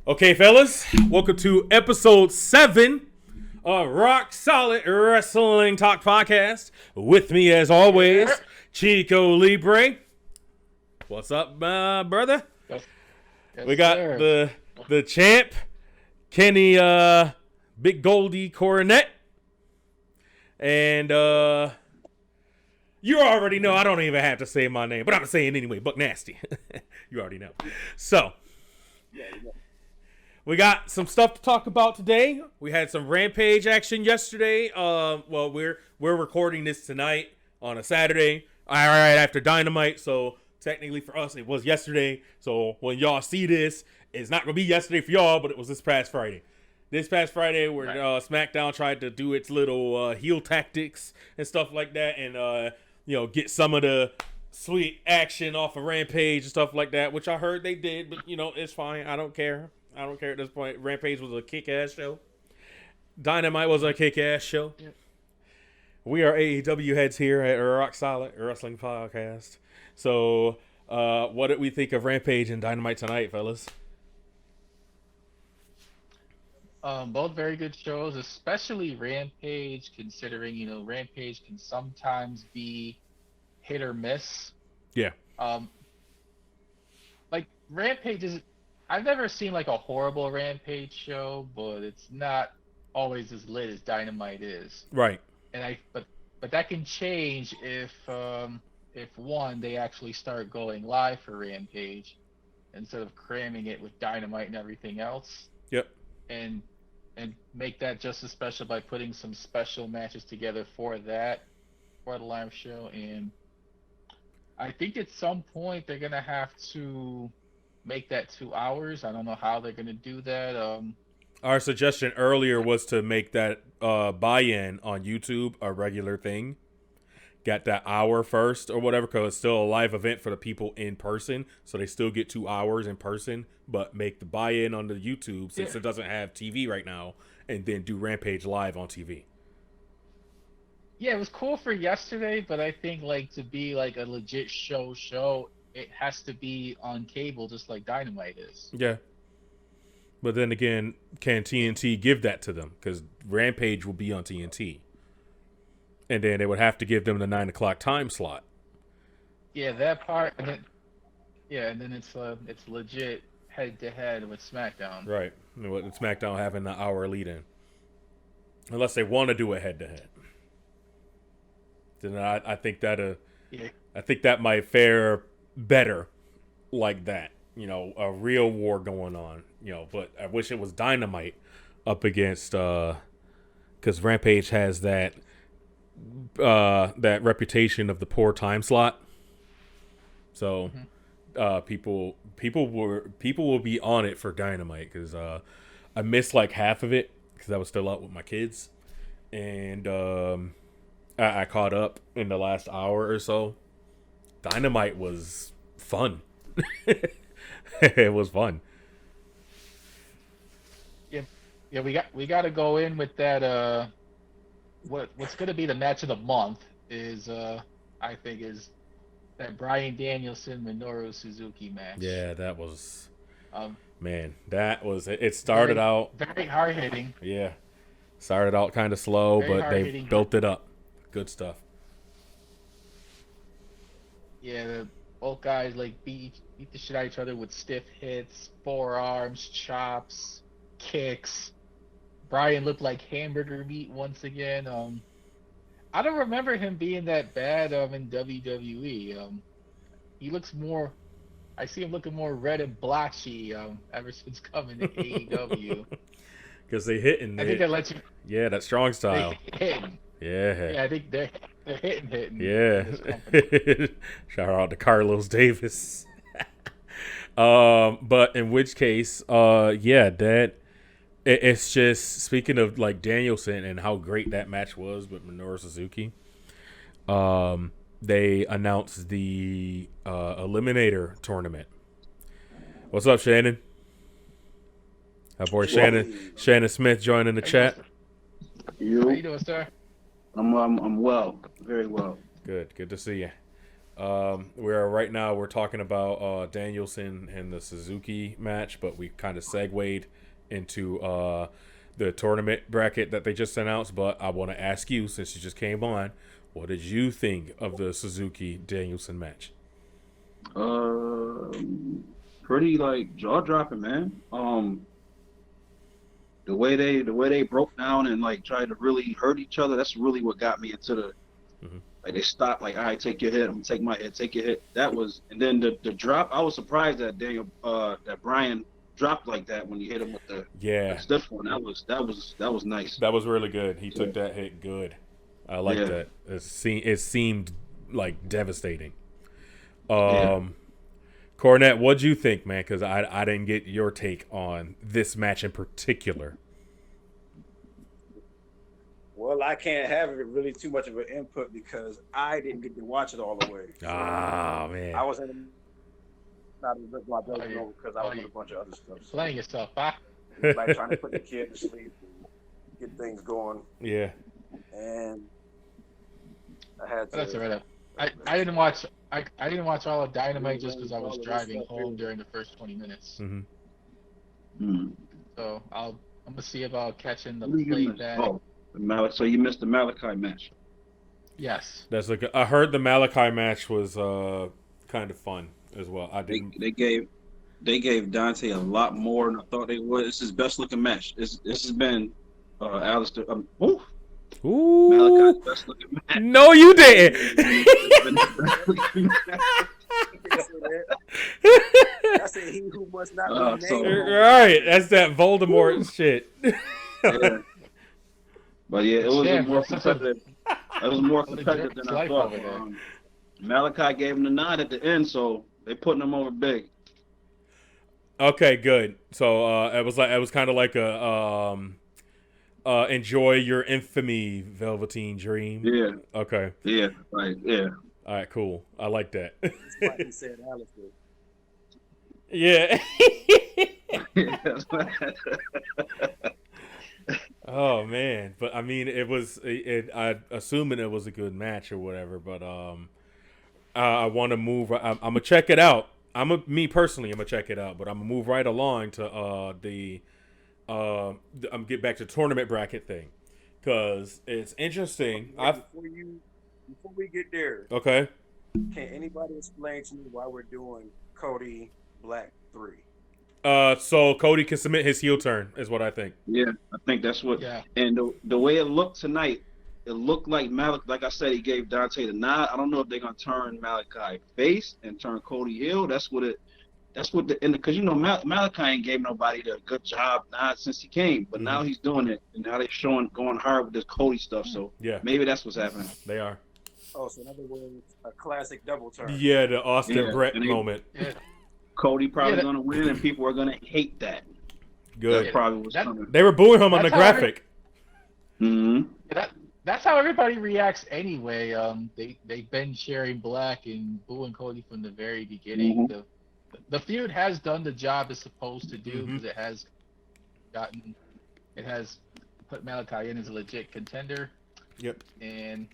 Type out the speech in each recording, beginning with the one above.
Okay, fellas, welcome to episode 7 of Rock Solid Wrestling Talk Podcast. With me, as always, Chico Libre. What's up, brother? Yes, We got sir. the champ, Kenny Big Goldie Coronet. And you already know, I don't even have to say my name, but I'm going to say it anyway, Buck Nasty. You already know. So, we got some stuff to talk about today. We had some Rampage action yesterday. Well, we're recording this tonight on a Saturday, right after Dynamite. So technically for us, it was yesterday. So when y'all see this, it's not gonna be yesterday for y'all, but it was this past Friday. This past Friday, where Smackdown tried to do its little heel tactics and stuff like that, and get some of the sweet action off of Rampage and stuff like that, which I heard they did, but it's fine. I don't care. I don't care at this point. Rampage was a kick-ass show. Dynamite was a kick-ass show. Yep. We are AEW heads here at Rock Solid Wrestling Podcast. So, what did we think of Rampage and Dynamite tonight, fellas? Both very good shows, especially Rampage, considering, Rampage can sometimes be hit or miss. Yeah. Like Rampage is, I've never seen like a horrible Rampage show, but it's not always as lit as Dynamite is. Right. And but that can change if one, they actually start going live for Rampage instead of cramming it with Dynamite and everything else. Yep. And make that just as special by putting some special matches together for the live show. And I think at some point they're gonna have to make that 2 hours. I don't know how they're gonna do that. Our suggestion earlier was to make that buy-in on YouTube a regular thing. Got that hour first or whatever, because it's still a live event for the people in person, so they still get 2 hours in person, but make the buy-in on the YouTube since it doesn't have TV right now, and then do Rampage live on TV. Yeah, it was cool for yesterday, but I think like to be like a legit show, it has to be on cable just like Dynamite is. Yeah. But then again, can TNT give that to them? Because Rampage will be on TNT. And then they would have to give them the 9 o'clock time slot. Yeah, that part. And then it's legit head to head with SmackDown. Right. With SmackDown having the hour lead in. Unless they want to do it head to head. Then I think that I think that might fare better like that. A real war going on. But I wish it was Dynamite up against because Rampage has that reputation of the poor time slot. So people will be on it for Dynamite, because I missed like half of it because I was still out with my kids, and I caught up in the last hour or so. Dynamite was fun. It was fun. Yeah, we got to go in with that. What's going to be the match of the month is I think is that Bryan Danielson Minoru Suzuki match. Yeah, that was man, that was it. It started out very hard hitting. Yeah, started out kind of slow, Very but they hard-hitting. built it up. Good stuff. Yeah, both guys like beat the shit out of each other with stiff hits, forearms, chops, kicks. Bryan looked like hamburger meat once again. I don't remember him being that bad in WWE. He looks more. I see him looking more red and blotchy ever since coming to AEW. Because they hitting. I think that lets you. Yeah, that strong style. They hitting. Yeah. Yeah, I think they're hitting. Yeah. Shout out to Carlos Davis. But in which case, that it's just, speaking of like Danielson and how great that match was with Minoru Suzuki. They announced the Eliminator Tournament. What's up, Shannon? Our boy Shannon Smith joining the chat. How you doing, sir? I'm well, very well. Good to see you. We're talking about Danielson and the Suzuki match, but we kind of segued into the tournament bracket that they just announced. But I want to ask you, since you just came on, what did you think of the Suzuki Danielson match? Pretty like jaw dropping, man. The way they broke down and like tried to really hurt each other, that's really what got me into the like they stopped like, all right, take your hit, I'm gonna take my hit, take your hit. That was, and then the drop, I was surprised that that Brian dropped like that when he hit him with the stiff one. That was nice. That was really good. He took that hit good. I like that. It seemed like devastating. Cornette, what'd you think, man? Because I didn't get your take on this match in particular. Well, I can't have really too much of an input because I didn't get to watch it all the way. So man. I was in not my brother because I was doing a bunch of other stuff. So playing yourself, huh? Like trying to put the kid to sleep and get things going. Yeah. And I had to. That's all right. I didn't watch. I didn't watch all of Dynamite just because I was driving home during the first 20 minutes. So I'm gonna see about catching the playback. So you missed the Malachi match. Yes. That's like I heard the Malachi match was kind of fun as well. I didn't. They gave Dante a lot more than I thought they would. It's his best looking match. This has been Alistair. Ooh. Malachi's best looking match. No, you didn't. I said he who must not be named. Right, that's that Voldemort shit. Yeah. But yeah, it was more competitive. It was more competitive than I thought. Malachi gave him the nod at the end, so they putting him over big. Okay, good. So it was kind of like a enjoy your infamy, Velveteen Dream. Yeah. Okay. Yeah. Right. Yeah. All right. Cool. I like that. That's why he said Alistair. Yeah. Oh man, but I mean, I assuming it was a good match or whatever. But I want to move. I'm gonna check it out. Me personally, I'm gonna check it out. But I'm gonna move right along to I'm get back to tournament bracket thing because it's interesting. Before we get there, okay. Can anybody explain to me why we're doing Cody Black 3? So Cody can submit his heel turn, is what I think. Yeah, I think that's what. Yeah. And the way it looked tonight, it looked like Malachi. Like I said, he gave Dante the nod. I don't know if they're gonna turn Malachi face and turn Cody heel. That's what because Malachi ain't gave nobody the good job nod since he came, but now he's doing it, and now they're going hard with this Cody stuff. So yeah, maybe that's what's happening. They are. Oh, so in other words, a classic double turn. Yeah, the Austin Brett moment. Yeah. Cody probably going to win, and people are going to hate that. Good. That's probably what's coming. They were booing him on the graphic. That's how everybody reacts anyway. They've been sharing Black and booing Cody from the very beginning. The feud has done the job it's supposed to do because it has put Malachi in as a legit contender. Yep. And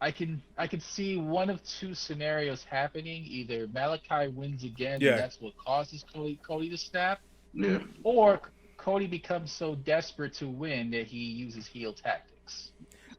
I can see one of two scenarios happening. Either Malachi wins again, and that's what causes Cody to snap. Yeah. Or Cody becomes so desperate to win that he uses heel tactics.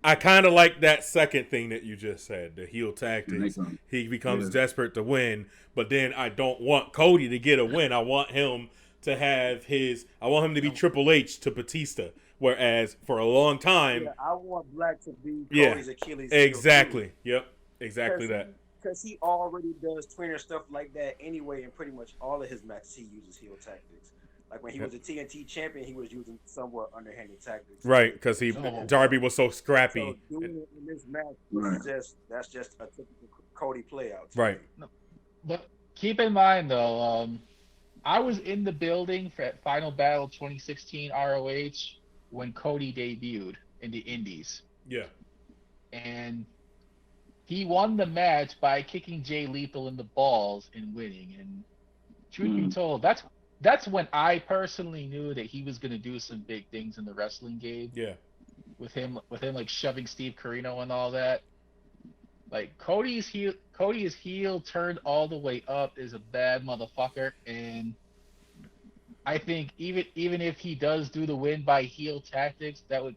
I kind of like that second thing that you just said, the heel tactics. He becomes desperate to win, but then I don't want Cody to get a win. I want him to have I want him to be Triple H to Batista. Whereas for a long time, I want Black to be Cody's Achilles heel. Exactly. Yep. Exactly that. Because he already does tweener stuff like that anyway. In pretty much all of his matches, he uses heel tactics. Like when he was a TNT champion, he was using somewhat underhanded tactics. Right, because Darby was so scrappy. So doing it in this match, that's just a typical Cody playout. Right. But keep in mind though, I was in the building for Final Battle 2016 ROH. When Cody debuted in the Indies. Yeah. And he won the match by kicking Jay Lethal in the balls and winning. And truth be told, that's when I personally knew that he was going to do some big things in the wrestling game. Yeah. With him like shoving Steve Corino and all that. Like Cody's heel turned all the way up is a bad motherfucker, and I think even if he does do the win by heel tactics, that would,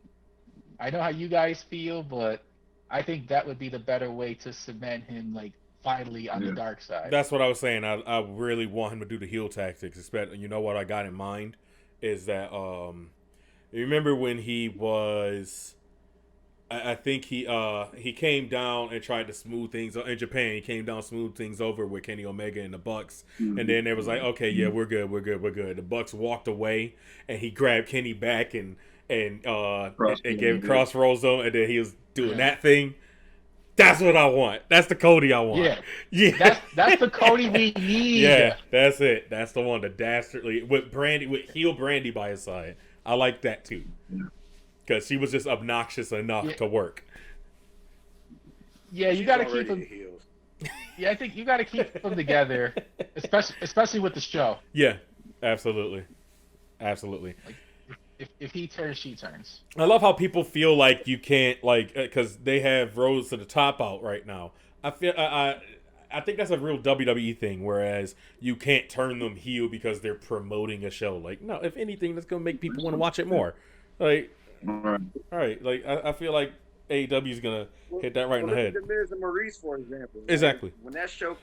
I know how you guys feel, but I think that would be the better way to cement him like finally on the dark side. That's what I was saying. I really want him to do the heel tactics. Especially, you know what I got in mind is that you remember when he was, I think he came down and tried to smooth things in Japan. He came down, smooth things over with Kenny Omega and the Bucks, and then it was like, okay, yeah, we're good. The Bucks walked away, and he grabbed Kenny back and gave crossroads him, and then he was doing that thing. That's what I want. That's the Cody I want. Yeah. That's the Cody we need. Yeah, that's it. That's the one. The dastardly with heel Brandy by his side. I like that too. Because she was just obnoxious enough to work. Yeah, you got to keep them. Yeah, I think you got to keep them together, especially with the show. Yeah, absolutely. Like, if he turns, she turns. I love how people feel like you can't, like, because they have Rose to the top out right now. I think that's a real WWE thing, whereas you can't turn them heel because they're promoting a show. Like, no, if anything, that's gonna make people want to watch it more. Like. All right. Like I feel like AEW is gonna hit that right in the head. The Miz and Maurice, for example. Exactly. When that show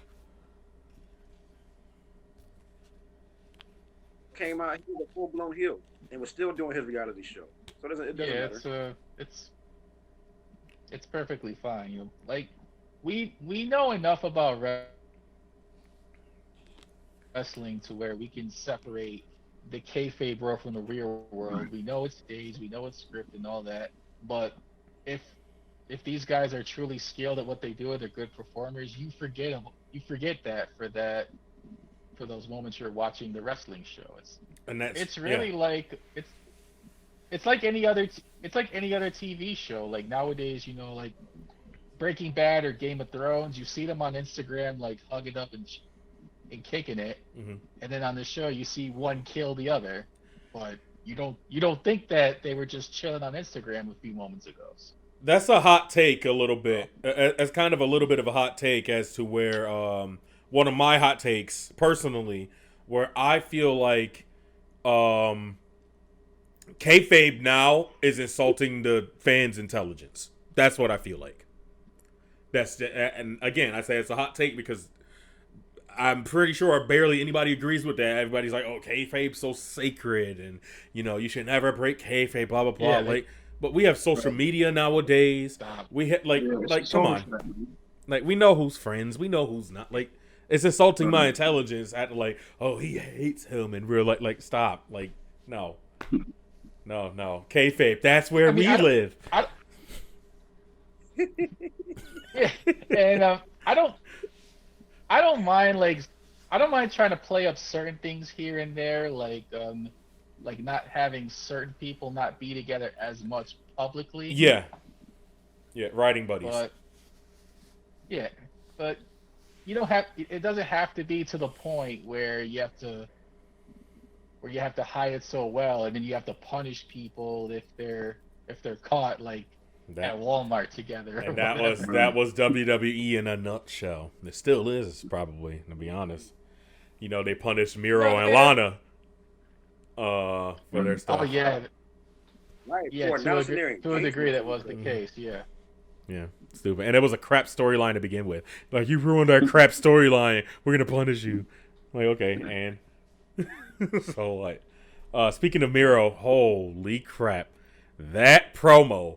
came out, he was a full-blown heel and was still doing his reality show. So it doesn't matter. It's perfectly fine. You know, like we know enough about wrestling to where we can separate the kayfabe world from the real world. We know it's staged, we know it's scripted and all that. But if these guys are truly skilled at what they do, they're good performers, you forget that for those moments you're watching the wrestling show. It's really like it's like any other TV show. Like nowadays, you know, like Breaking Bad or Game of Thrones, you see them on Instagram like hugging up and kicking it, and then on the show you see one kill the other, but you don't think that they were just chilling on Instagram a few moments ago. That's a hot take a little bit. As kind of a little bit of a hot take as to where one of my hot takes personally, where I feel like kayfabe now is insulting the fans' intelligence. That's what I feel like. And again, I say it's a hot take because I'm pretty sure barely anybody agrees with that. Everybody's like, "Oh, kayfabe's so sacred, and you know you should never break kayfabe." Blah blah blah. Yeah, but we have social media nowadays. We hit come on, like we know who's friends, we know who's not. Like it's insulting my intelligence. At like, oh, he hates him in real life. Like stop. Like no, kayfabe. That's where we live. Yeah, and I don't mind trying to play up certain things here and there, like not having certain people not be together as much publicly. Yeah, riding buddies. But you don't have. It doesn't have to be to the point where you have to hide it so well, and then you have to punish people if they're caught like at Walmart together. And that was WWE in a nutshell. It still is, probably, to be honest. You know, they punished Miro and Lana for their stuff. Oh yeah. Right. Yeah, to a degree that was the case, yeah. Yeah, stupid. And it was a crap storyline to begin with. Like, you ruined our crap storyline. We're going to punish you. Like, okay, and... so, like... speaking of Miro, holy crap. That promo...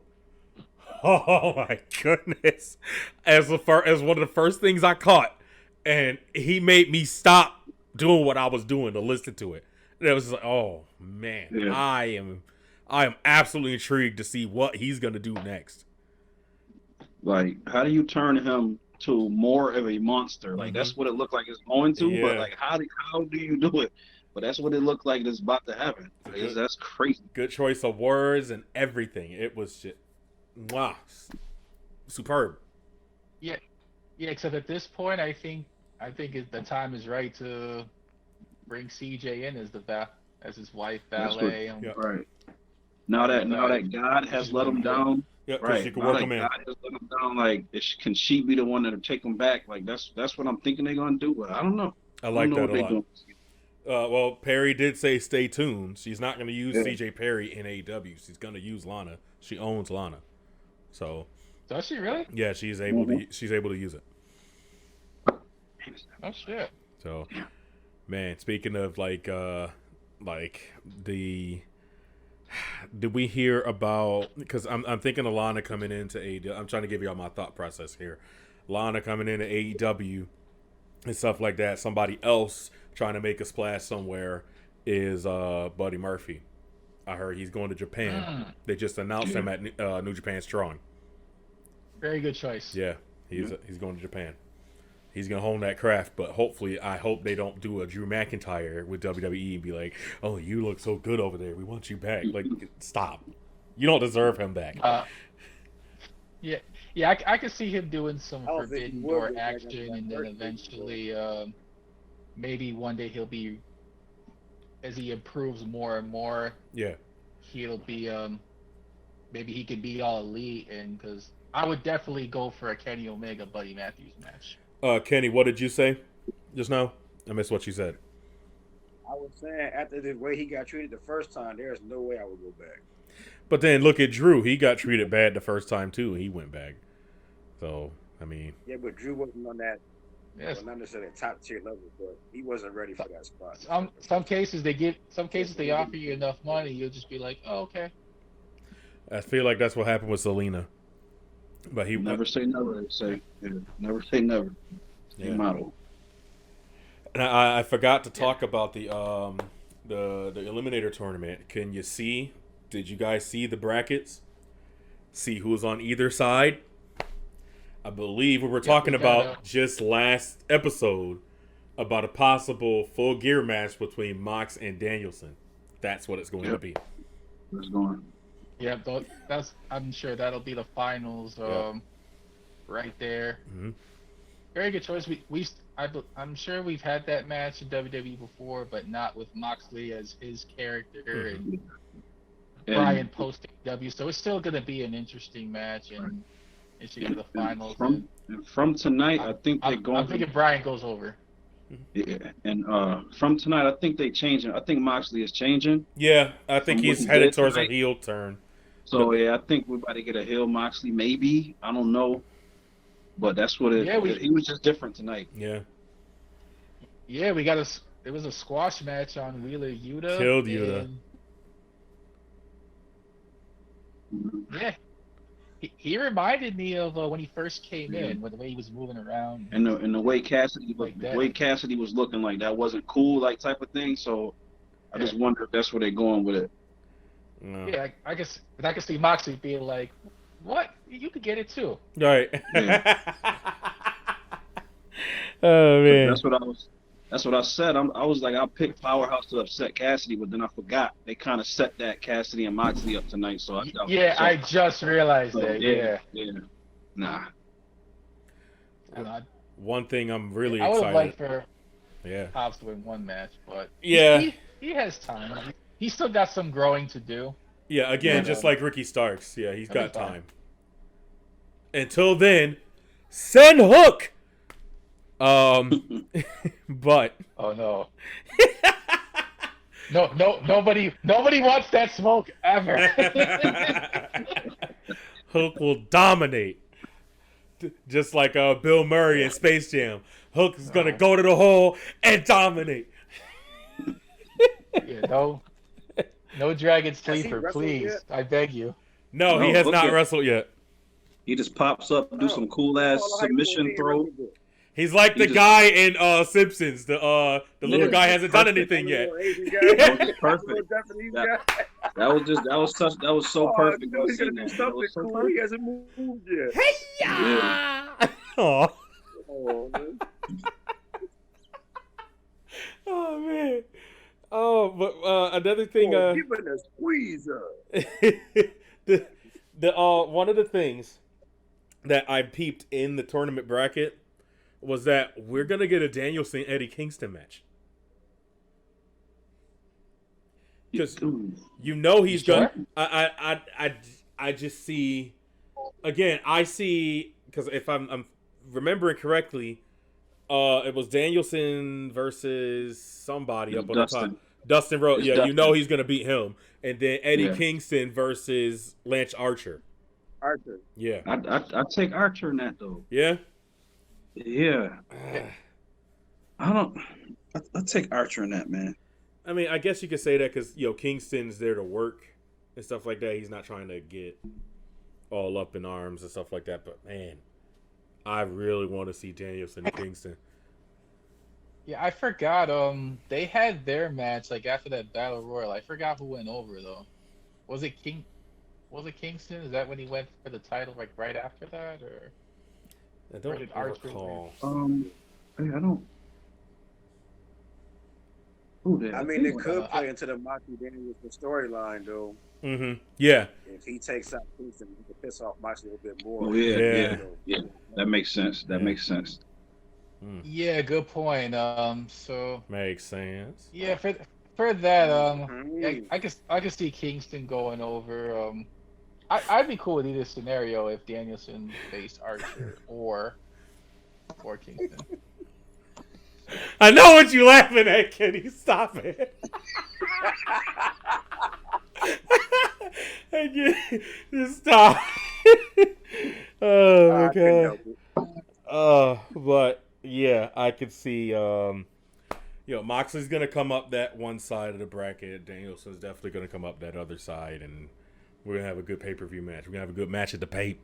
Oh, my goodness. As one of the first things I caught. And he made me stop doing what I was doing to listen to it. And it was just like, oh, man. Yeah. I am absolutely intrigued to see what he's going to do next. Like, how do you turn him to more of a monster? Like, that's what it looked like it's going to, but like, how do you do it? But that's what it looked like it's about to happen. That's crazy. Good choice of words and everything. It was just, wow, superb. Yeah, except at this point, I think the time is right to bring CJ in as his wife, valet. Right. Now that God has let him down, Yeah, because Right. she can work them in. I just let them down. Like, can she be the one that'll take them back? Like, that's what I'm thinking they're gonna do. But I don't know. I like that a lot. Doing. Well, Perry did say stay tuned. She's not going to use Yeah. CJ Perry in AEW. She's going to use Lana. She owns Lana. So, does she really? yeah, she's able to use it. Oh shit. So, man, speaking of like did we hear about, because I'm thinking of Lana coming into AEW. I'm trying to give you all my thought process here. Lana coming into AEW and stuff like that. Somebody else trying to make a splash somewhere is Buddy Murphy. I heard he's going to Japan. They just announced him at New Japan Strong. Very good choice. Yeah, he's going to Japan. He's going to hone that craft, but hopefully, I hope they don't do a Drew McIntyre with WWE and be like, oh, you look so good over there. We want you back. Like, stop. You don't deserve him back. Yeah, I could see him doing some Forbidden Door action, and then eventually, maybe one day he'll be, as he improves more and more. Yeah, he'll be, maybe he could be all elite, and because I would definitely go for a Kenny Omega Buddy Matthews match. Kenny, what did you say just now? I missed what you said. I was saying, after the way he got treated the first time, there's no way I would go back. But then look at Drew. He got treated bad the first time too. He went back. So I mean, yeah, but Drew wasn't on that. Yes. Well, not necessarily top tier level, but he wasn't ready for that spot. Some cases they offer you enough money, you'll just be like, oh, okay. I feel like that's what happened with Selena. But he never say never. Never say never. Yeah. Model. And I forgot to talk about the Eliminator Tournament. Can you see? Did you guys see the brackets? See who's on either side? I believe we were talking about just last episode about a possible Full Gear match between Mox and Danielson. That's what it's going to be. It's going. Yeah, I'm sure that'll be the finals. Right there. Mm-hmm. Very good choice. I'm sure we've had that match in WWE before, but not with Moxley as his character and Brian post AEW. So it's still going to be an interesting match, and it should be the finals. From tonight, I think they're going. I'm thinking Brian goes over. Yeah, and from tonight, I think they changing. I think Moxley is changing. Yeah, I think he's headed towards a heel turn. So yeah, I think we're about to get a heel Moxley, maybe. I don't know, but that's what it. Yeah, he was just different tonight. Yeah. Yeah, it was a squash match on Wheeler Yuta. Killed Yuta. Yeah. He reminded me of when he first came in, with the way he was moving around. And the way Cassidy looked, the way Cassidy was looking, like that wasn't cool, like type of thing. So I just wonder if that's where they're going with it. No. Yeah, I guess I can see Moxley being like, "What? You could get it too." Right. Yeah. Oh man. That's what I said. I was like, I'll pick Powerhouse to upset Cassidy, but then I forgot they kind of set that Cassidy and Moxley up tonight. So I just realized that. Yeah. Nah. One thing I'm really excited. I would have liked for Hobbs to win one match, but he has time. He's still got some growing to do. Yeah, again, just like Ricky Starks. Yeah, he's got time. Until then, send Hook. But oh no. Nobody wants that smoke ever. Hook will dominate. Just like Bill Murray in Space Jam. Hook is gonna go to the hole and dominate. Yeah, no Dragon Sleeper, please. I beg you. No, he has not wrestled yet. He just pops up, do some cool ass submission throw. He's like the guy in Simpsons. The little guy hasn't done anything yet. That was perfect. That was so perfect. He's gonna do something cool. He hasn't moved yet. Hey-ya! Oh man. Oh man. Oh, but another thing. Give it a squeeze. The one of the things that I peeped in the tournament bracket was that we're gonna get a Danielson Eddie Kingston match. Because he's gonna. I just see again, I see, because if I'm remembering correctly, it was Danielson versus somebody up on the top. Dustin Rhodes. Yeah, Dustin. you know he's gonna beat him, and then Eddie Kingston versus Lance Archer. Archer. Yeah, I'd take Archer in that though. Yeah. Yeah. I'll take Archer in that, man. I mean, I guess you could say that because Kingston's there to work and stuff like that. He's not trying to get all up in arms and stuff like that. But man, I really want to see Danielson and Kingston. Yeah, I forgot. They had their match like after that battle royal. I forgot who went over though. Was it Kingston? Is that when he went for the title like right after that, or? I don't recall. I don't. I mean, it could play into the Moxley Danielson storyline, though. Mm-hmm. Yeah. If he takes out Kingston, he could piss off Moxley a bit more. Oh, yeah. That makes sense. Makes sense. Yeah, good point. So makes sense. Yeah, for that, I could see Kingston going over. I'd be cool with either scenario if Danielson faced Archer or Kingston. I know what you're laughing at, Kenny. Stop it. Just stop. Oh, God. But, yeah, I could see, Moxley's going to come up that one side of the bracket. Danielson's definitely going to come up that other side, and we're going to have a good pay-per-view match. We're going to have a good match at the Pape.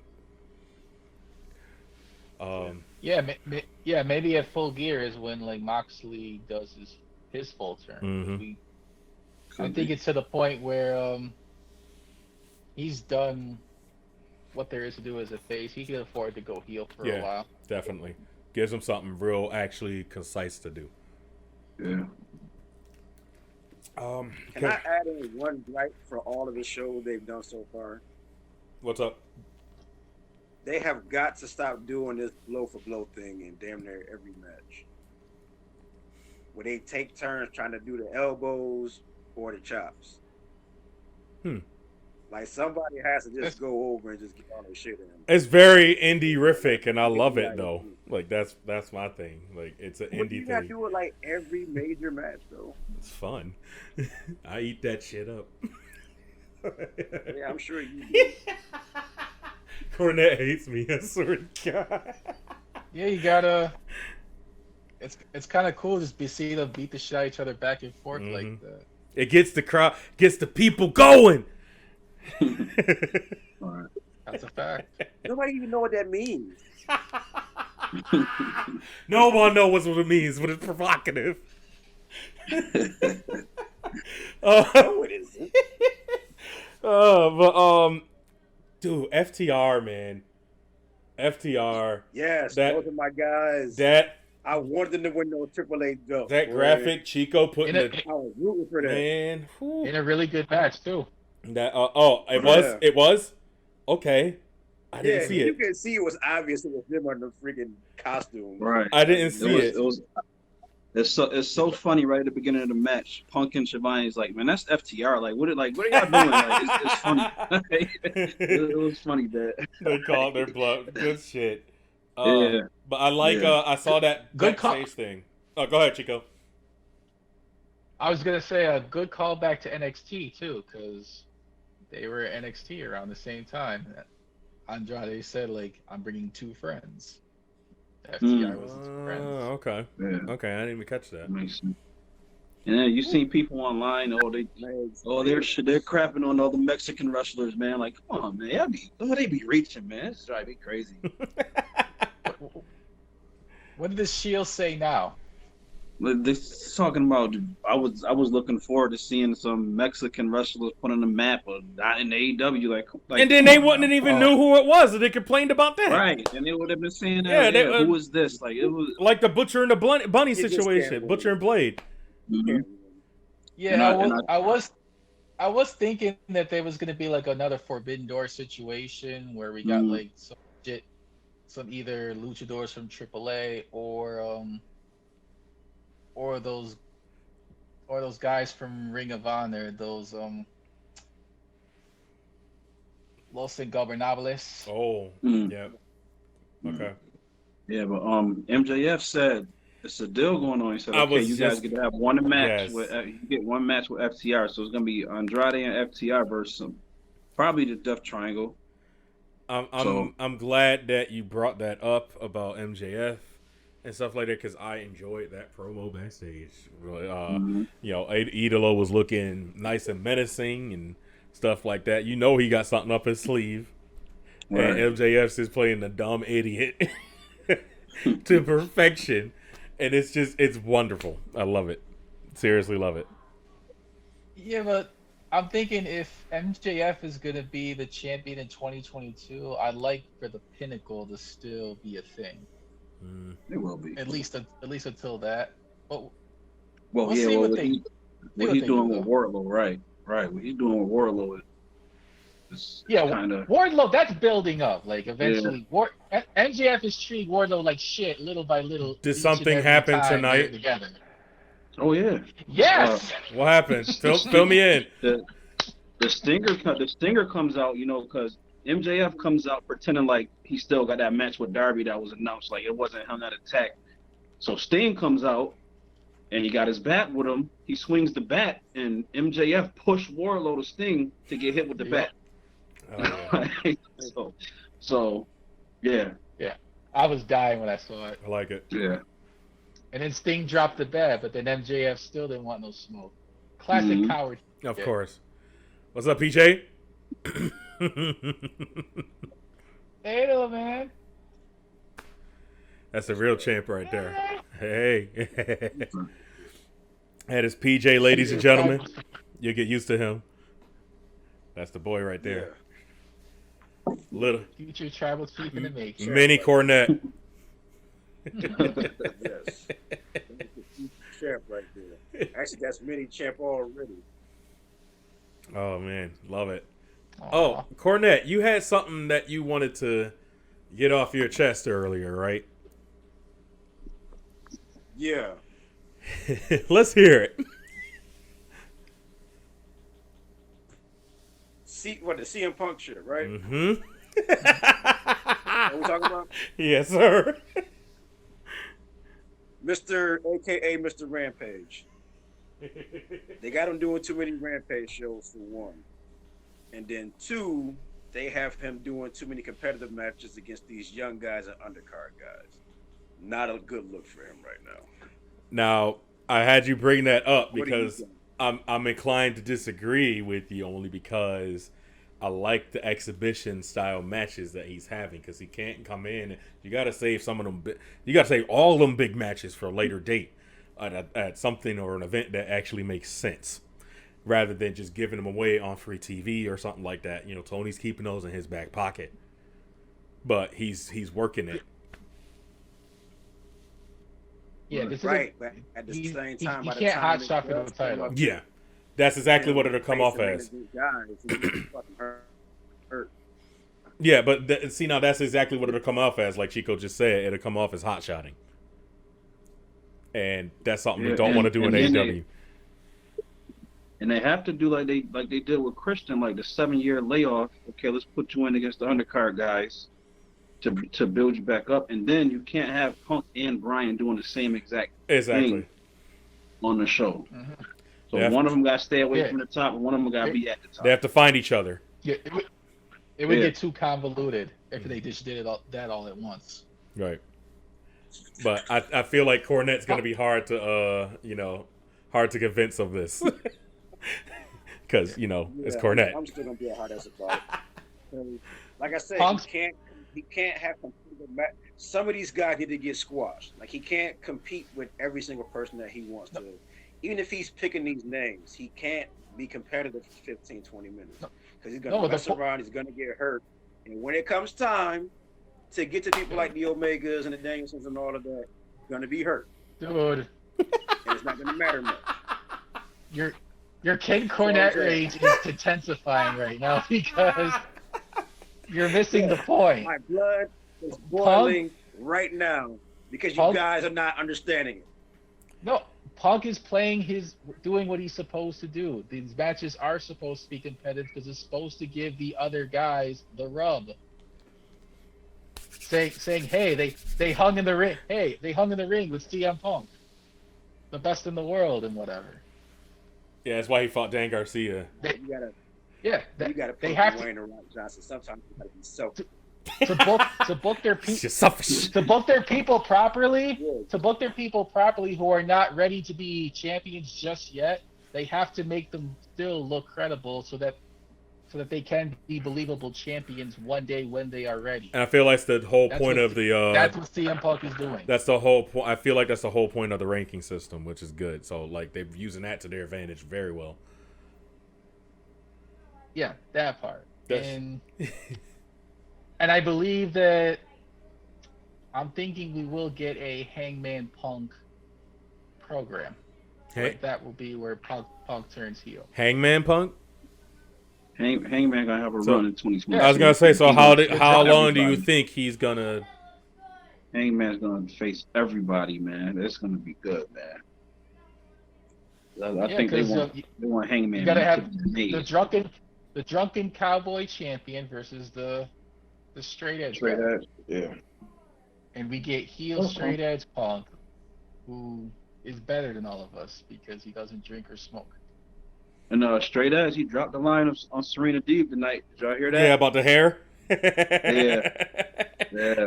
Maybe at Full Gear is when like Moxley does his full turn. Mm-hmm. I think it's to the point where he's done what there is to do as a face. He can afford to go heel for a while. Definitely gives him something real, actually concise to do. Yeah. Can I add in one gripe for all of the shows they've done so far? What's up? They have got to stop doing this blow for blow thing in damn near every match. Where they take turns trying to do the elbows or the chops. Like somebody has to just go over and just get all their shit in. It's very indie-rific, and I love it though. Like that's my thing. Like it's an indie thing. You gotta do it like every major match though. It's fun. I eat that shit up. Yeah, I'm sure you do. Cornette hates me. I swear to God. Yeah, you gotta. It's kind of cool just see them beat the shit out of each other back and forth like that. It gets the crowd, gets the people going. That's a fact. Nobody even know what that means. No one knows what it means, but it's provocative. No, it isn't. Dude, FTR, man. FTR. Yes, those are my guys. I wanted them to win those AAA belts. That graphic Chico putting I was rooting for that. Man. In a really good match, too. It was? Okay. I didn't see it. You can see it was obvious it was them on the freaking costume. Right. I didn't see it. It's so funny right at the beginning of the match. Punk and Shivani's like, man, that's FTR. Like, what are y'all doing? Like, it's funny. It was funny that they called their bluff. Good shit. Yeah. But I like. I saw that good backstage thing. Oh, go ahead, Chico. I was gonna say a good callback to NXT too, because they were at NXT around the same time. Andrade said, like, I'm bringing two friends. FTR was his friends. Oh, okay. Yeah. Okay, I didn't even catch that. Makes sense. And then you seen people online, they're crapping on all the Mexican wrestlers, man. Like, come on, man, they be reaching, man. It's driving me crazy. What did the Shield say now? They're talking about. I was looking forward to seeing some Mexican wrestlers put on the map, but not in AEW. Like and then they wouldn't even knew who it was, and they complained about that. Right, and they would have been saying, "Who was this?" Like it was like the Butcher and the Bunny situation, Butcher and Blade. Mm-hmm. Yeah, I was thinking that there was gonna be like another Forbidden Door situation where we got like some either luchadors from AAA or those guys from Ring of Honor, those Los Ingobernables. Oh, yeah. Okay. Yeah, but MJF said it's a deal going on. He said, I okay, was you guys just- get to have one match Yes. with you get one match with FTR, so it's gonna be Andrade and FTR versus some probably the Death Triangle. I'm glad that you brought that up about MJF and stuff like that because I enjoyed that promo backstage. You know, Idolo was looking nice and menacing and stuff like that. You know, he got something up his sleeve, Right. and MJF's is playing the dumb idiot to perfection, and it's wonderful. I love it. Seriously, love it. Yeah, but I'm thinking if MJF is gonna be the champion in 2022, I'd like for the Pinnacle to still be a thing. It will be At least until that. But well, we'll yeah. see Well, what what they he's doing do, with though. Wardlow, right? What he's doing with Wardlow is Yeah, kind of Wardlow, that's building up. Like eventually, MJF is treating Wardlow like shit, little by little. Did each and something every happen time tonight? they're together. Oh yeah. Yes. What happened? Fill me in. The stinger comes out, you know, because MJF comes out pretending like he still got that match with Darby that was announced, like it wasn't him that attacked. So Sting comes out and he got his bat with him. He swings the bat and MJF pushed Wardlow to Sting to get hit with the bat. Oh, yeah. so yeah. Yeah. I was dying when I saw it. I like it. Yeah. And then Sting dropped the bat, but then MJF still didn't want no smoke. Classic coward. Of Yeah. course. What's up, PJ? Hey, little man. That's a real champ right there. Hey. That is PJ, ladies and gentlemen. You'll get used to him. That's the boy right there. Little Future tribal chief in the making. mini Cornette. Yes. Champ right there. Actually, that's mini champ already. Oh man, love it. Aw. Oh, Cornette, you had something that you wanted to get off your chest earlier, right? Yeah. Let's hear it. The CM Punk shit, right? Mm-hmm. What we talking about? Yes, sir. Mr. AKA Mr. Rampage. They got him doing too many Rampage shows for one. And then two, they have him doing too many competitive matches against these young guys and undercard guys. Not a good look for him right now. Now, I had you bring that up What do you because think? I'm inclined to disagree with you only because I like the exhibition style matches that he's having because he can't come in. You got to save some of them. You got to save all them big matches for a later date at something or an event that actually makes sense rather than just giving them away on free TV or something like that. You know, Tony's keeping those in his back pocket, but he's working it. Yeah, this Right, is but at the he, same he, time, he by the can't time hot it shot for the does title. come up Yeah, that's exactly what it'll come off as. Guys, he's fucking hurt. Yeah, but see now that's exactly what it'll come off as. Like Chico just said, it'll come off as hot shotting, and that's something we don't want to do in AEW. And they have to do like they did with Christian, like the 7-year layoff. Okay, let's put you in against the undercard guys to build you back up, and then you can't have Punk and Bryan doing the same exact thing on the show. Mhm. So one of them got to stay away Yeah. from the top, and one of them got to be at the top. They have to find each other. Yeah, it would Yeah. get too convoluted if they just did that all at once. Right. But I feel like Cornette's gonna be hard to hard to convince of this. Because, it's Cornette. I'm still gonna be a hot ass about it. Like I said, Punk's- he can't have competitive match. Some of these guys need to get squashed. Like he can't compete with every single person that he wants to. Even if he's picking these names, he can't be competitive for 15, 20 minutes. Because he's gonna mess around, he's gonna get hurt. And when it comes time to get to people like the Omegas and the Danielsons and all of that, gonna be hurt. Dude, And it's not gonna matter much. your Ken Cornette rage is intensifying right now because you're missing the point. My blood is boiling right now because you guys are not understanding it. No, Punk is doing what he's supposed to do. These matches are supposed to be competitive because it's supposed to give the other guys the rub. Saying, hey, they hung in the ring. Hey, they hung in the ring with CM Punk, the best in the world, and whatever. Yeah, that's why he fought Dan Garcia. You gotta put Dwayne and Rock Johnson. Sometimes you gotta be selfish. To book their people properly, who are not ready to be champions just yet, they have to make them still look credible so that they can be believable champions one day when they are ready. And I feel like that's the whole point of the. That's what CM Punk is doing. That's the whole point. I feel like that's the whole point of the ranking system, which is good. So like they're using that to their advantage very well. Yeah, that part. And I believe that I'm thinking we will get a Hangman Punk program. Hey. Like that will be where Punk turns heel. Hangman Punk? Hangman gonna have a run in 2020. I was gonna say, so how long do you think he's gonna? Hangman's gonna face everybody, man. It's gonna be good, man. I think they want Hangman. You gotta have the drunken cowboy champion versus the straight edge. Straight edge, yeah. And we get heel straight edge Punk, who is better than all of us because he doesn't drink or smoke. And straight edge, he dropped the line on Serena Deeb tonight. Did y'all hear that? Yeah, about the hair. Yeah.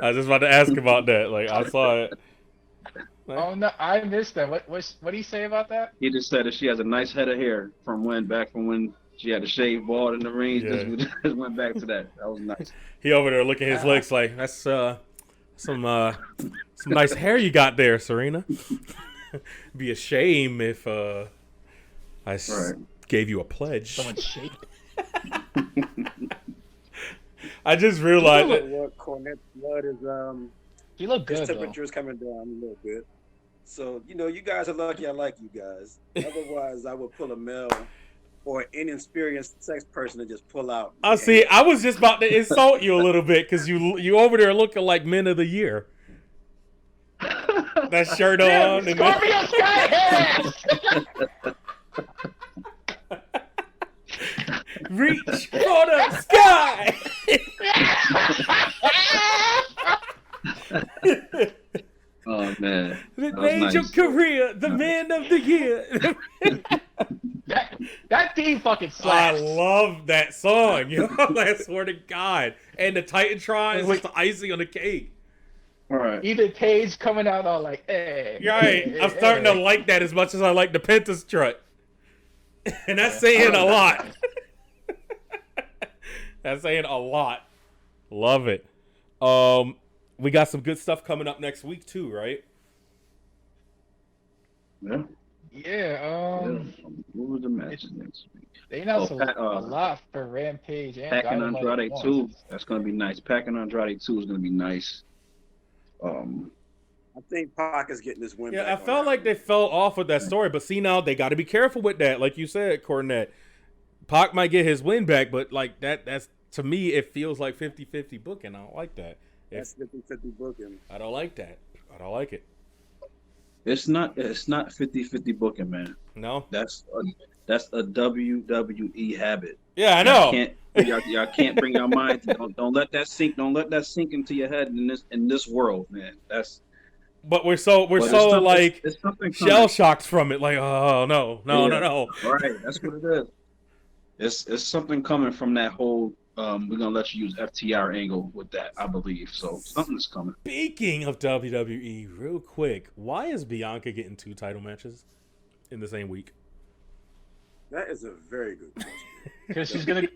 I was just about to ask about that. Like I saw it. Oh no, I missed that. What did he say about that? He just said that she has a nice head of hair back from when she had to shave bald in the ring. Yeah. Just went back to that. That was nice. He over there looking at his legs like, that's some nice hair you got there, Serena. Be a shame if gave you a pledge. Someone shaved it. I just realized that Cornette's blood is he looked good. His temperature is coming down a little bit. So, you guys are lucky I like you guys. Otherwise, I would pull a male or an inexperienced sex person and just pull out. See, I was just about to insult you a little bit because you over there looking like Men of the Year. That shirt on. And Scorpio Sky reach for the sky. Oh man, the age of career, the Man of the Year. That theme fucking slaps. I love that song, yo. I swear to God. And the Titantron is like the icing on the cake. All right. Even Paige coming out all like, hey. Right. I'm starting to like that as much as I like the Penta strut. And that's saying a lot. That's saying a lot. Love it. We got some good stuff coming up next week too, right? Yeah. What were the matches next week? They announced a lot for Rampage and Pac and Andrade 2. That's gonna be nice. Pac and Andrade 2 is gonna be nice. I think Pac is getting this win. Yeah, I felt like they fell off with that story, but see now they got to be careful with that. Like you said, Cornette, Pac might get his win back, but like that's to me it feels like 50-50 booking. I don't like that. That's 50-50 booking. I don't like that. I don't like it. It's not 50-50 booking, man. No, that's a WWE habit. Yeah, I know. Y'all can't bring your mind. Don't let that sink. Don't let that sink into your head in this world, man. But we're so like shell shocked from it. Like, oh no. Right, that's what it is. It's something coming from that whole. We're gonna let you use FTR angle with that, I believe. So something's coming. Speaking of WWE, real quick, why is Bianca getting 2 title matches in the same week? That is a very good question.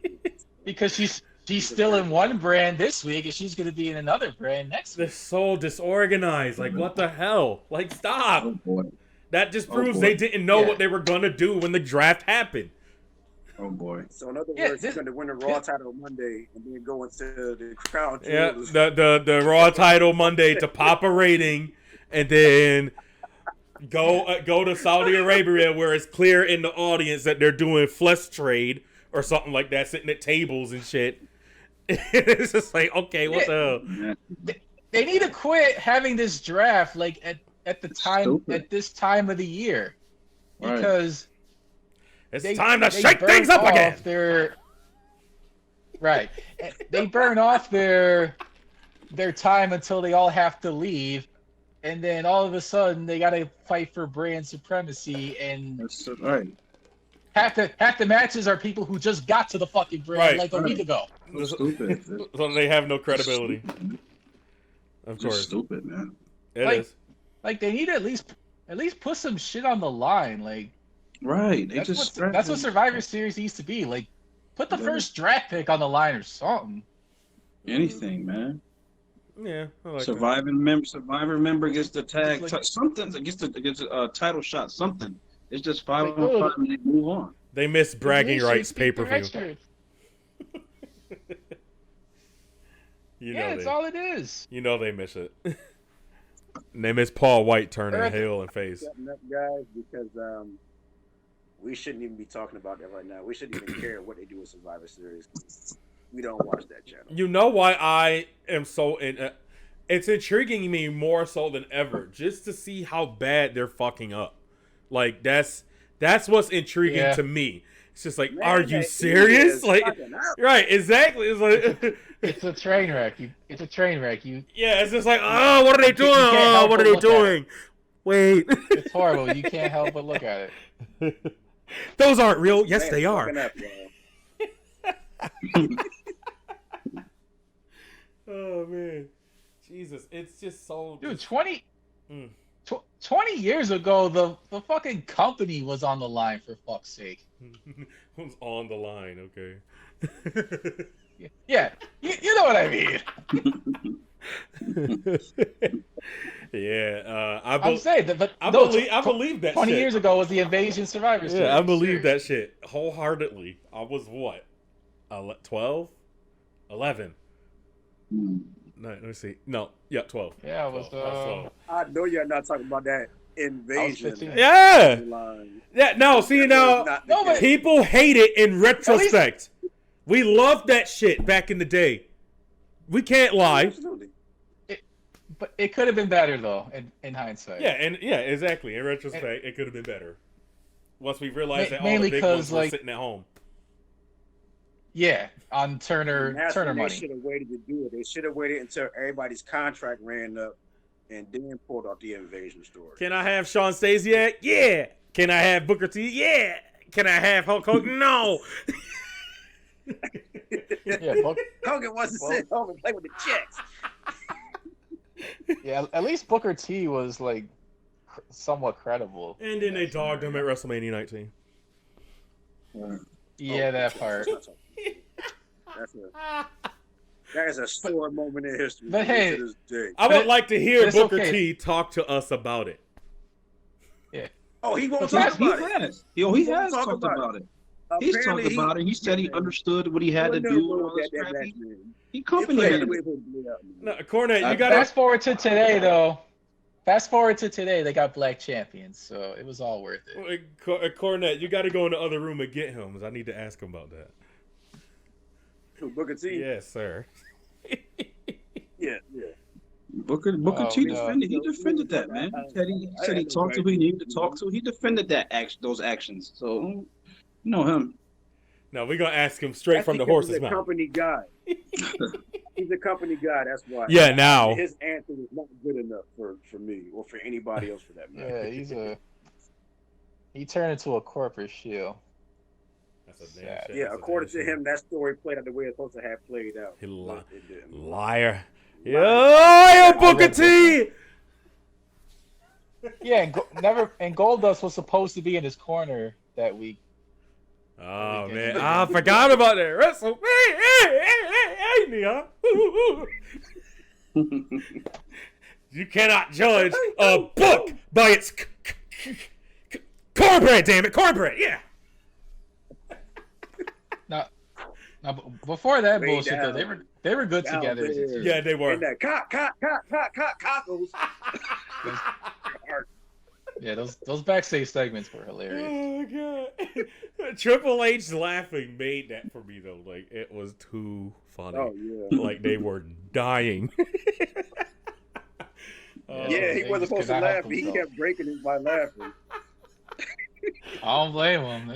Because she's still in one brand this week, and she's gonna be in another brand next week. They're so disorganized. Like, what the hell? Like, stop. Oh, boy. That just proves they didn't know what they were gonna do when the draft happened. Oh boy! So in other words, he's going to win the Raw title Monday and then go into the Crown Jewels. Yeah, the Raw title Monday to pop a rating, and then go to Saudi Arabia where it's clear in the audience that they're doing flesh trade or something like that, sitting at tables and shit. It's just like, okay, what the hell? They need to quit having this draft like at at the time at this time of the year because it's time to shake things up again. Right. They burn off their time until they all have to leave, and then all of a sudden they got to fight for brand supremacy. And that's right. Half the matches are people who just got to the fucking brand a week ago. That's stupid. So they have no credibility. Of course, stupid, man. It is. Like they need to at least put some shit on the line. Like, right? That's what Survivor Series needs to be. Like, put the first draft pick on the line or something. Anything, man. Yeah, I like Survivor member gets the tag. Something gets a title shot. Something. It's just 5-on-5 and they move on. They miss bragging rights pay-per-view. That's all it is. You know they miss it. And they miss Paul White turning heel and face. Guys, because we shouldn't even be talking about that right now. We shouldn't even care what they do with Survivor Series. We don't watch that channel. You know why I am so it's intriguing me more so than ever, just to see how bad they're fucking up. Like that's what's intriguing to me. It's just like, are you serious? Like, right? Exactly. It's like it's a train wreck. It's a train wreck. It's just like, oh, what are they doing? Oh, what are they doing? Wait. It's horrible. You can't help but look at it. Those aren't real. Yes, they are. Oh man, Jesus! It's just so. Dude, 20 years ago, the fucking company was on the line, for fuck's sake. Who's on the line? Okay. Yeah, you know what I mean. I'm saying that, but I believe that 20 years ago was the Invasion Survivor Series. Yeah, I believe that shit wholeheartedly. I was what? 12? 11? No, let me see. No, 12. Yeah, I was. I know you're not talking about that Invasion. Yeah. No, see now, people hate it in retrospect. We loved that shit back in the day. We can't lie. Absolutely. But it could have been better though, in hindsight. Yeah, exactly. In retrospect, it could have been better. Once we realized that all the big ones were sitting at home. Yeah, on Turner money. They should have waited to do it. They should have waited until everybody's contract ran up and then pulled off the Invasion story. Can I have Shawn Stasiak? Yeah. Can I have Booker T? Yeah. Can I have Hulk Hogan? No. Hogan wants to sit home and play with the chicks. Yeah, at least Booker T was like somewhat credible. And then they dogged him at WrestleMania 19. Yeah, that part. That is a sore moment in history. But hey, I would like to hear Booker T talk to us about it. Yeah. Oh, he won't talk about it. He has talked about it. He's talked about it. He said he understood what he had to do. He complimented him. No, Cornette, you got fast forward to today, though. Fast forward to today, they got black champions, so it was all worth it. Cornette, you got to go in the other room and get him. I need to ask him about that. Booker T? Yes, sir. Yeah. Booker T defended. He defended that, man. He said he talked to who he needed to talk to. He defended those actions. So, you know him. No, we're gonna ask him straight from the horse's mouth. He's a company guy. He's a company guy. That's why. Yeah, now his answer is not good enough for me or for anybody else for that matter. Yeah, he turned into a corporate shield. That's a damn shit. Yeah, according to him, that story played out the way it's supposed to have played out. Liar. Yeah, Booker T. Yeah, and Goldust was supposed to be in his corner that week. Oh man, I forgot about that. You cannot judge a book by its cornbread. Damn it, cornbread. Yeah. Now, before that bullshit though, they were good together. Yeah, they were. And that cockles. Yeah, those backstage segments were hilarious. Oh god, Triple H laughing made that for me though. Like it was too funny. Oh yeah, like they were dying. Yeah, Yeah, he wasn't supposed to laugh, but he kept breaking it by laughing. I don't blame him.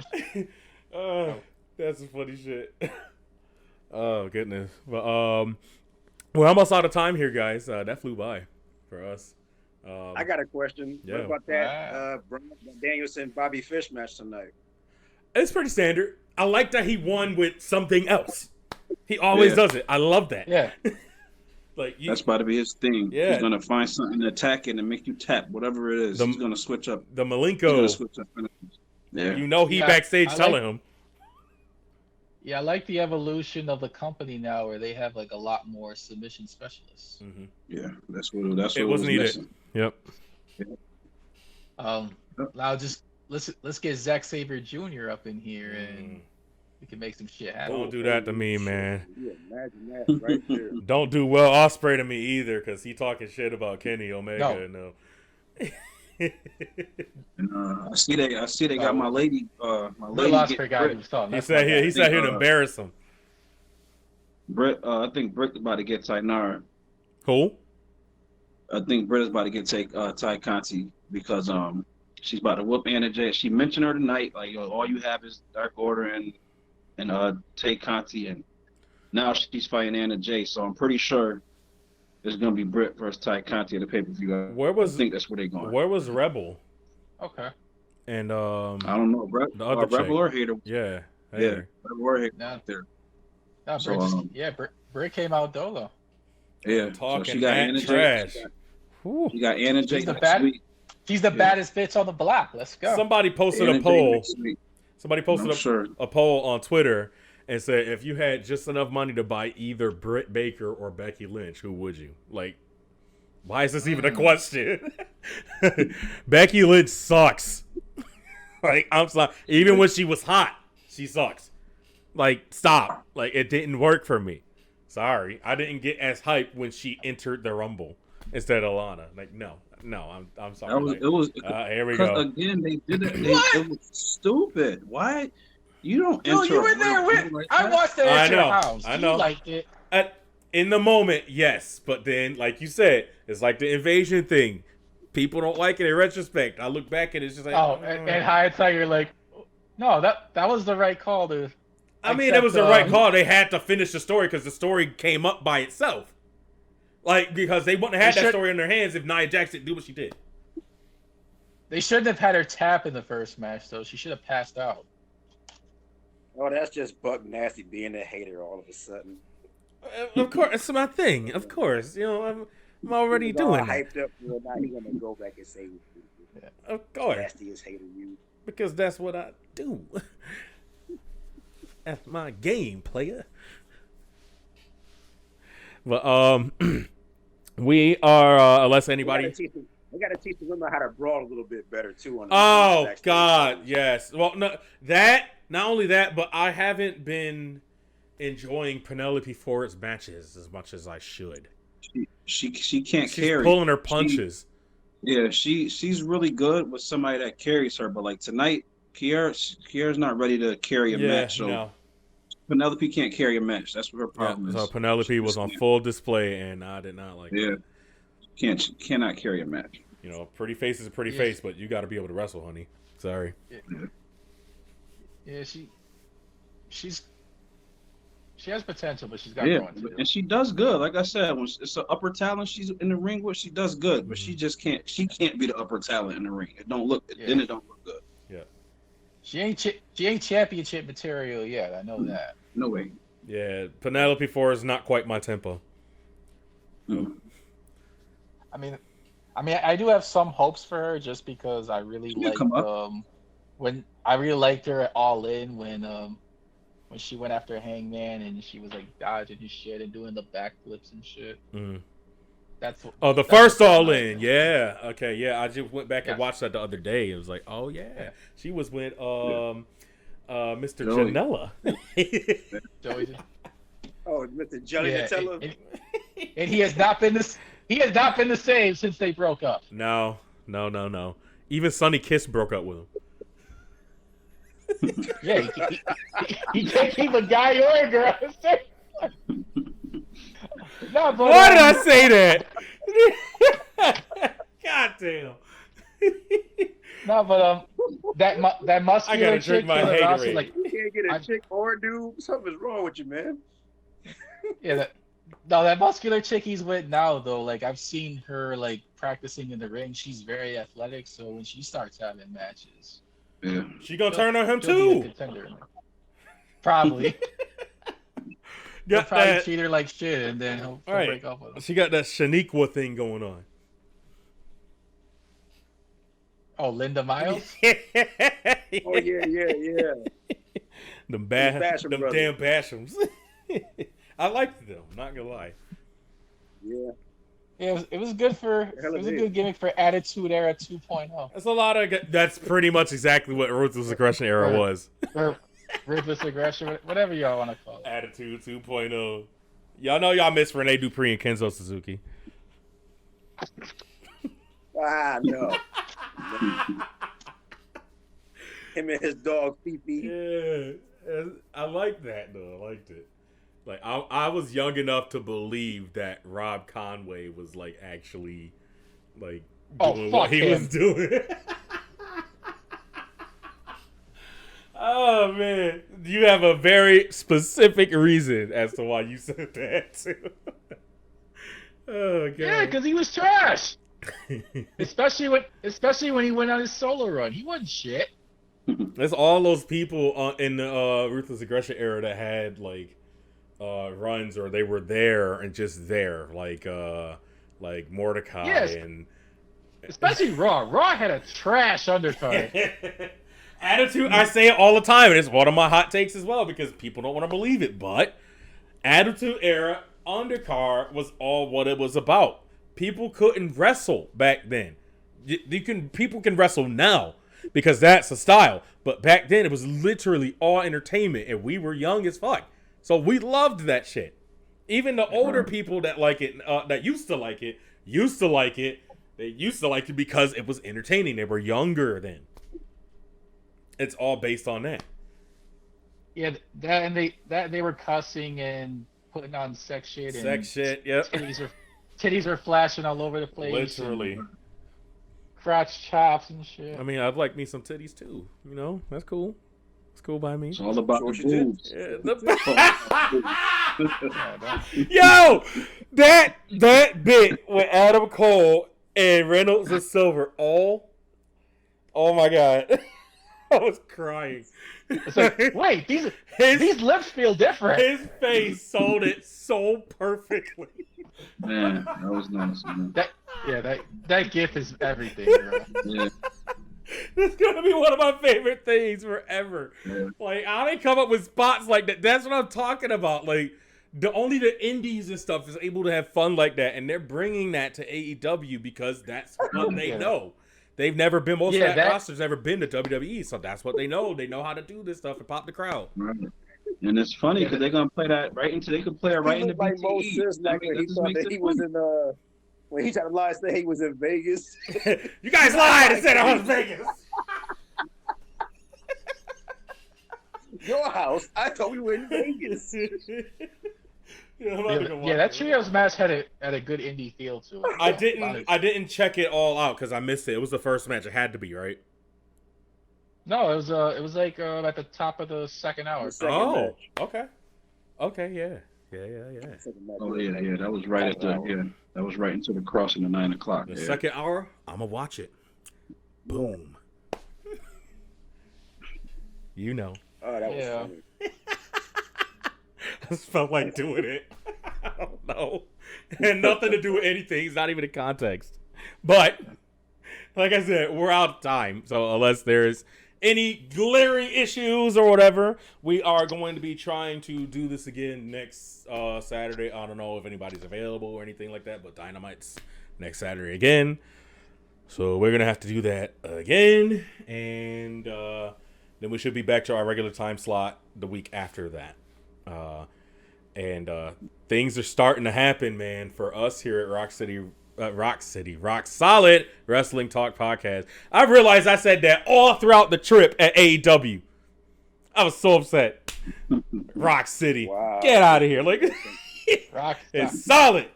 That's some funny shit. Oh goodness. But we're almost out of time here, guys. That flew by for us. I got a question. Yeah. What about that Danielson Bobby Fish match tonight? It's pretty standard. I like that he won with something else. He always does it. I love that. Yeah. That's about to be his thing. Yeah. He's gonna find something to attack it and make you tap, whatever it is. He's gonna switch up. The Malenko. Yeah. You know he backstage telling him. Yeah, I like the evolution of the company now, where they have like a lot more submission specialists. Mm-hmm. Yeah, that's what it was needed. Missing. Yep. Now just let's get Zack Sabre Jr. up in here and we can make some shit happen. Don't do that to me, man. Yeah, imagine that right there. Don't do Will Ospreay to me either, because he talking shit about Kenny Omega. No. I see they got my lady. My lady. Ospreay guy was talking. He said here to embarrass him. I think Britt about to get Tainara. Who? I think Britt is about to get Ty Conti because she's about to whoop Anna Jay. She mentioned her tonight, like all you have is Dark Order and Tay Conti, and now she's fighting Anna Jay. So I'm pretty sure there's gonna be Britt versus Ty Conti at the pay-per-view. I think that's where they're going. Where was Rebel? Okay. And I don't know, the other Rebel or Hater. Yeah. Rebel or Hater there. No, Britt came out dolo. Yeah, talking so she got Anna trash. She got Anna Jay next week. She's the baddest bitch on the block. Let's go. Somebody posted a poll. Somebody posted a poll on Twitter and said, if you had just enough money to buy either Britt Baker or Becky Lynch, who would you? Like, why is this even a question? Becky Lynch sucks. Like, I'm sorry. Even when she was hot, she sucks. Like, stop. Like, it didn't work for me. Sorry. I didn't get as hyped when she entered the Rumble instead of Lana. Like, no, I'm sorry. Here we go. Again, they did it. It was stupid. Why? You don't enter. You were there with. I watched it at your house. I know. You liked it. In the moment, yes, but then, like you said, it's like the invasion thing. People don't like it in retrospect. I look back and it's just like, and hindsight, you're like, no, that was the right call, dude. I mean, it was the right call. They had to finish the story because the story came up by itself. Like, because they wouldn't have had that story in their hands if Nia Jax didn't do what she did. They shouldn't have had her tap in the first match, though. She should have passed out. Oh, that's just Buck Nasty being a hater all of a sudden. Of course, it's my thing. Of course, you know, I'm already doing that. Hyped up, now he's gonna go back and say, yeah, of course, Nastiest hater you. Because that's what I do. That's my game, player. But we are unless anybody. We gotta teach the women how to brawl a little bit better too. Oh God, yes. Well, no, that not only that, but I haven't been enjoying Penelope Ford's matches as much as I should. She can't carry. She's pulling her punches. She's really good with somebody that carries her, but like tonight, Kiera's not ready to carry a match. So no. Penelope can't carry a match. That's what her problem is. So Penelope was on full display, and I did not like it. Yeah, cannot carry a match. You know, pretty face is a pretty face, but you got to be able to wrestle, honey. Sorry. Yeah, she has potential, but she's got growing to do. And she does good. Like I said, when it's an upper talent she's in the ring with, she does good. But she just can't. She can't be the upper talent in the ring. It don't look. Then it don't look good. Yeah. She ain't championship material yet. I know that. No way. Yeah, Penelope Ford is not quite my tempo. Mm. I mean, I do have some hopes for her just because I really liked her at All In when she went after Hangman and she was like dodging his shit and doing the backflips and shit. Mm. The first All In, yeah. Okay, yeah. I just went back and watched that the other day. It was like, oh yeah, she was with Mr. Janela. Joey. Oh, Mr. Jelly Nutella. And he has not been the same since they broke up. No. Even Sonny Kiss broke up with him. Yeah, he can't keep a guy or a girl. Why did I say that? damn. No, but that muscular I gotta chick, drink my Killer Ross, Haterade. like You can't get a chick or a dude. Something's wrong with you, man. yeah, that muscular chick he's with now though, like I've seen her like practicing in the ring. She's very athletic, so when she starts having matches, Yeah. She gonna turn on him she'll be a too. contender. Probably. He'll Got probably that. treat her like shit, and then he'll Right. break up with her. She got that Shaniqua thing going on. Oh, Linda Miles? Oh yeah. Them Basham them brothers. damn Bashams. I liked them, not gonna lie. Yeah. Yeah, it was good for Hell it was a it good is. gimmick for Attitude Era 2.0. That's a lot of. That's pretty much exactly what Ruthless Aggression era Right. was. Or Ruthless Aggression, whatever y'all want to call it. Attitude 2.0. Y'all know y'all miss Renee Dupree and Kenzo Suzuki. Ah, no. Him and his dog, Fifi. Yeah, I like that though. I liked it. Like I was young enough to believe that Rob Conway was like actually like doing what he was doing. Oh man, you have a very specific reason as to why you said that too. Oh god. Yeah, because he was trash. especially when he went on his solo run. He wasn't shit. There's all those people in the Ruthless Aggression era that had like runs or they were there and just there, like Mordecai Yes. and Especially Raw. Raw had a trash undercard. Attitude. I say it all the time, and it's one of my hot takes as well because people don't want to believe it. But Attitude Era undercard was all what it was about. People couldn't wrestle back then. People can wrestle now because that's a style. But back then, it was literally all entertainment, and we were young as fuck, so we loved that shit. Even the older people that like it, that used to like it. They used to like it because it was entertaining. They were younger then. It's all based on that. Yeah, that and they were cussing and putting on sex shit. And Shit, yep. Titties were flashing all over the place. Literally. Crotch chops and shit. I mean, I'd like me some titties too. You know, that's cool. It's cool by me. It's all about Sure the she did. boobs. Yo, that bit with Adam Cole and Reynolds and Silver. Oh my god, I was crying. It's like, wait, these lips feel different. His face sold it so perfectly. Man, that was nice. Man. That gif is everything, bro. Yeah. This is gonna be one of my favorite things forever. Yeah. Like, I didn't come up with spots like that. That's what I'm talking about. Like, only the indies and stuff is able to have fun like that, and they're bringing that to AEW because that's what they know. They've never been. Most of that roster's never been to WWE, so that's what they know. They know how to do this stuff and pop the crowd. Right. And it's funny because they're gonna play that right into. They could play it right into like BTE. Moses, like when he thought that he was in when he tried to lie and say he was in Vegas. You guys lied and said I was Vegas. Your house? I thought we were in Vegas. That trios match had a good indie feel to it. I didn't check it all out because I missed it. It was the first match. It had to be, right? No, it was like at the top of the second hour. Oh, okay, yeah. Oh yeah. That was right at the That was right into the crossing of 9 o'clock. The second hour, I'ma watch it. Boom. You know. Oh, that was funny. I just felt like doing it. I don't know. It had nothing to do with anything. It's not even in context. But, like I said, we're out of time. So unless there's any glaring issues or whatever, we are going to be trying to do this again next Saturday. I don't know if anybody's available or anything like that, but Dynamite's next Saturday again. So we're going to have to do that again. And then we should be back to our regular time slot the week after that. And things are starting to happen, man, for us here at Rock Solid Wrestling Talk Podcast. I realized I said that all throughout the trip at AEW. I was so upset. Rock City. Wow. Get out of here. Like, Rock it's solid.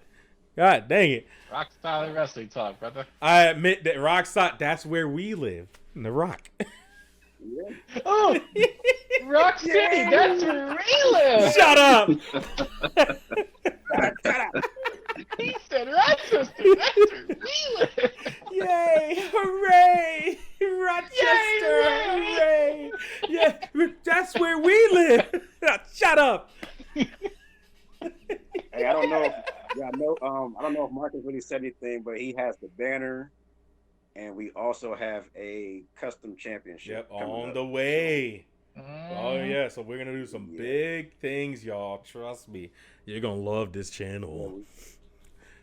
God dang it. Rock Solid Wrestling Talk, brother. I admit that Rock Solid, that's where we live. In the Rock. Yeah. Oh, Rock City, that's where we live. Shut up! Shut up. He said Rochester, that's where we live. Yay! Hooray! Rochester! Yay, Hooray! Yeah, that's where we live. Shut up! Hey, I don't know. I don't know if Marcus really said anything, but he has the banner, and we also have a custom championship. Yep, on up. the way. Oh yeah, so we're gonna do some big things, y'all. Trust me, you're gonna love this channel.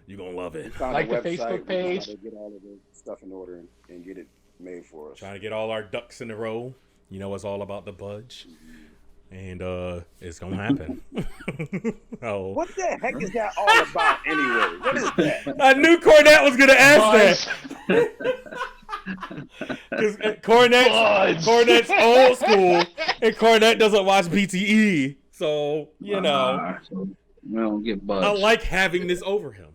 You're gonna love it. Like the Facebook page. To get all of the stuff in order and get it made for us. Trying to get all our ducks in a row. You know, it's all about the budge. And it's gonna happen. Oh. What the heck is that all about anyway? What is that? I knew Cornette was gonna ask that. Because Cornette's old school, and Cornette doesn't watch BTE, so you know. We don't get buzzed. I like having this over him.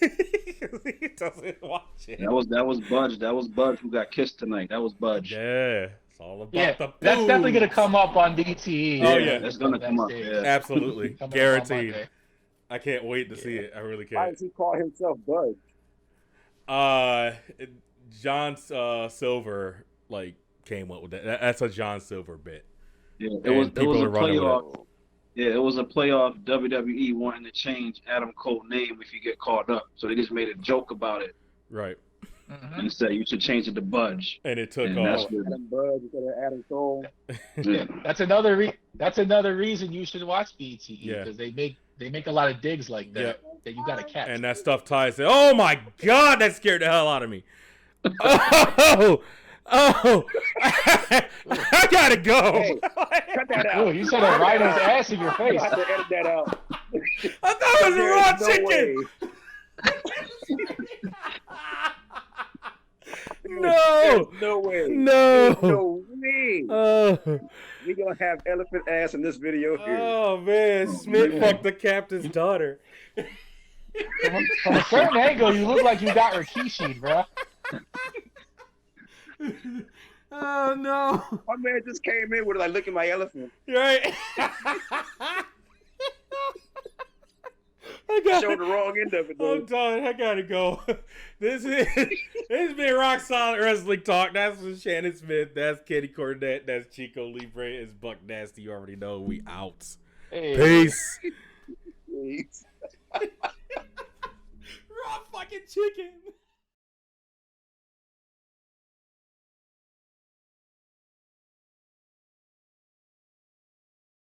He doesn't watch it. That was Budge. That was Budge who got kissed tonight. That was Budge. Yeah. All about Yeah, the that's definitely boobs. gonna come up on DTE. Oh, yeah. That's gonna come up. Yeah. Absolutely, Coming up on guaranteed. Monday. I can't wait to see it. I really Why can't. does he call himself Bud? John Silver came up with that. That's a John Silver bit. Yeah, And it was a people are running with playoff. Yeah, it was a playoff. WWE wanting to change Adam Cole's name if you get caught up, so they just made a joke about it Right. and said you should change it to Budge. And it took And off. that's what- Adam Bud instead of Adam Cole. Yeah. That's another reason you should watch BTE Yeah. because they make a lot of digs like that that you gotta catch. And that stuff ties in. Oh my God, that scared the hell out of me. Oh, I gotta go. Hey, cut that out. Oh, you said it right in his ass in your I face. have to edit that out. I thought it was a raw There's chicken. No No, way. no. No way. Oh, We're going to have elephant ass in this video here. oh man, Smith fucked the captain's daughter. From a certain angle, you look like you got Rikishi, bro. Oh no! My man just came in with look at my elephant. Right? Showed the wrong end of it, though. I'm done. I gotta go. This has been Rock Solid Wrestling Talk. That's Shannon Smith. That's Kenny Cornette. That's Chico Libre. It's Buck Nasty. You already know we out. Hey. Peace.